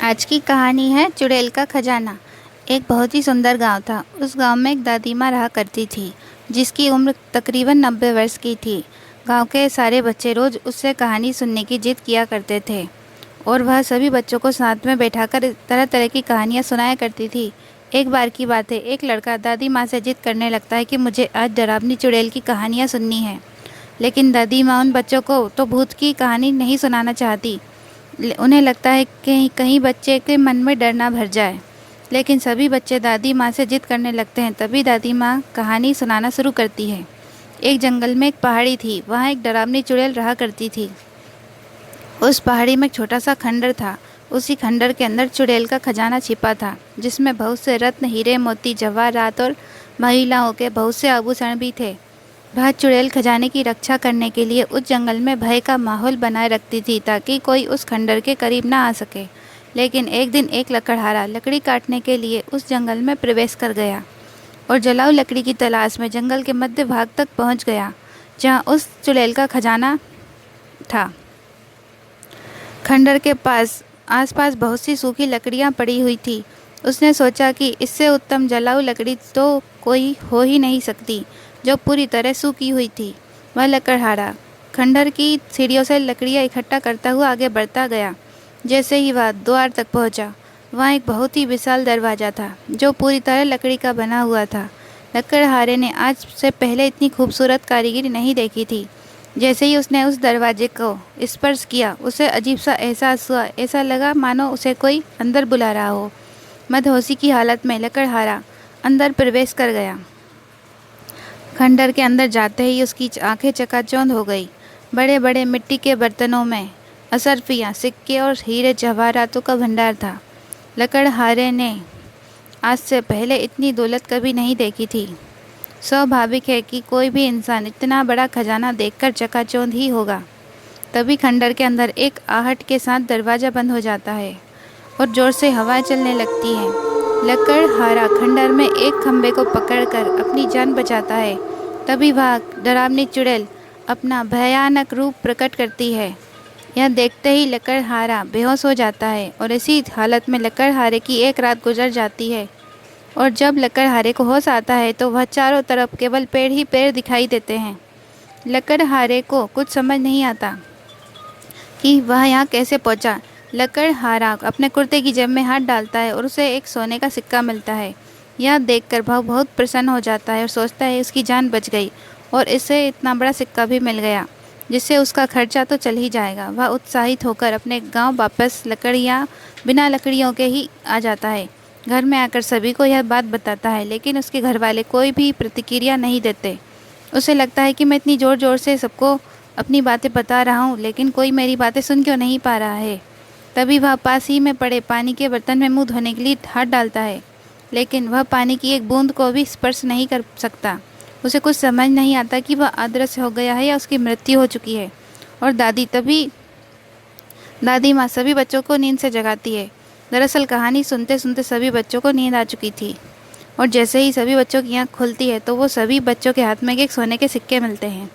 आज की कहानी है चुड़ैल का खजाना। एक बहुत ही सुंदर गांव था। उस गांव में एक दादी माँ रहा करती थी, जिसकी उम्र तकरीबन 90 वर्ष की थी। गांव के सारे बच्चे रोज़ उससे कहानी सुनने की जिद किया करते थे और वह सभी बच्चों को साथ में बैठाकर तरह तरह की कहानियाँ सुनाया करती थी। एक बार की बात है, एक लड़का दादी माँ से जिद करने लगता है कि मुझे आज डरावनी चुड़ैल की कहानियाँ सुननी है। लेकिन दादी माँ उन बच्चों को तो भूत की कहानी नहीं सुनाना चाहती। उन्हें लगता है कि कहीं बच्चे के मन में डर ना भर जाए। लेकिन सभी बच्चे दादी माँ से जिद करने लगते हैं। तभी दादी माँ कहानी सुनाना शुरू करती है। एक जंगल में एक पहाड़ी थी, वहाँ एक डरावनी चुड़ैल रहा करती थी। उस पहाड़ी में एक छोटा सा खंडर था। उसी खंडर के अंदर चुड़ैल का खजाना छिपा था, जिसमें बहुत से रत्न, हीरे, मोती, जवाहरात और महिलाओं के बहुत से आभूषण भी थे। वह चुड़ैल खजाने की रक्षा करने के लिए उस जंगल में भय का माहौल बनाए रखती थी, ताकि कोई उस खंडर के करीब ना आ सके। लेकिन एक दिन एक लकड़हारा लकड़ी काटने के लिए उस जंगल में प्रवेश कर गया और जलाऊ लकड़ी की तलाश में जंगल के मध्य भाग तक पहुंच गया, जहां उस चुड़ैल का खजाना था। खंडर के आसपास बहुत सी सूखी लकड़ियां पड़ी हुई थी। उसने सोचा कि इससे उत्तम जलाऊ लकड़ी तो कोई हो ही नहीं सकती, जो पूरी तरह सूखी हुई थी। वह लकड़हारा खंडर की सीढ़ियों से लकड़ियाँ इकट्ठा करता हुआ आगे बढ़ता गया। जैसे ही वह द्वार तक पहुंचा, वहाँ एक बहुत ही विशाल दरवाज़ा था, जो पूरी तरह लकड़ी का बना हुआ था। लकड़हारे ने आज से पहले इतनी खूबसूरत कारीगरी नहीं देखी थी। जैसे ही उसने उस दरवाजे को स्पर्श किया, उसे अजीब सा एहसास हुआ। ऐसा लगा मानो उसे कोई अंदर बुला रहा हो। मदहोशी की हालत में लकड़हारा अंदर प्रवेश कर गया। खंडर के अंदर जाते ही उसकी आंखें चकाचौंध हो गई। बड़े बड़े मिट्टी के बर्तनों में असरफियाँ, सिक्के और हीरे जवाहरातों का भंडार था। लकड़हारे ने आज से पहले इतनी दौलत कभी नहीं देखी थी। स्वाभाविक है कि कोई भी इंसान इतना बड़ा खजाना देखकर चकाचौंध ही होगा। तभी खंडर के अंदर एक आहट के साथ दरवाज़ा बंद हो जाता है और ज़ोर से हवा चलने लगती है। लकड़हारा खंडर में एक खंभे को पकड़कर अपनी जान बचाता है। तभी वह डरावनी चुड़ैल अपना भयानक रूप प्रकट करती है। यह देखते ही लकड़हारा बेहोश हो जाता है और इसी हालत में लकड़हारे की एक रात गुजर जाती है। और जब लकड़हारे को होश आता है तो वह चारों तरफ केवल पेड़ ही पेड़ दिखाई देते हैं। लकड़हारे को कुछ समझ नहीं आता कि वह यहाँ कैसे पहुँचा। लकड़हारा अपने कुर्ते की जेब में हाथ डालता है और उसे एक सोने का सिक्का मिलता है। यह देखकर वह बहुत प्रसन्न हो जाता है और सोचता है उसकी जान बच गई और इसे इतना बड़ा सिक्का भी मिल गया, जिससे उसका खर्चा तो चल ही जाएगा। वह उत्साहित होकर अपने गांव वापस बिना लकड़ियों के ही आ जाता है। घर में आकर सभी को यह बात बताता है, लेकिन उसके घर वाले कोई भी प्रतिक्रिया नहीं देते। उसे लगता है कि मैं इतनी ज़ोर ज़ोर से सबको अपनी बातें बता रहा हूँ, लेकिन कोई मेरी बातें सुन क्यों नहीं पा रहा है। तभी वह पास ही में पड़े पानी के बर्तन में मुंह धोने के लिए हाथ डालता है, लेकिन वह पानी की एक बूंद को भी स्पर्श नहीं कर सकता। उसे कुछ समझ नहीं आता कि वह अदृश्य हो गया है या उसकी मृत्यु हो चुकी है। और दादी माँ सभी बच्चों को नींद से जगाती है। दरअसल कहानी सुनते सुनते सभी बच्चों को नींद आ चुकी थी और जैसे ही सभी बच्चों की आँख खुलती है तो वो सभी बच्चों के हाथ में एक सोने के सिक्के मिलते हैं।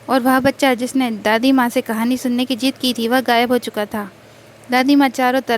और वह बच्चा जिसने दादी माँ से कहानी सुनने की जिद की थी, वह गायब हो चुका था। दादी माँ चारों तरफ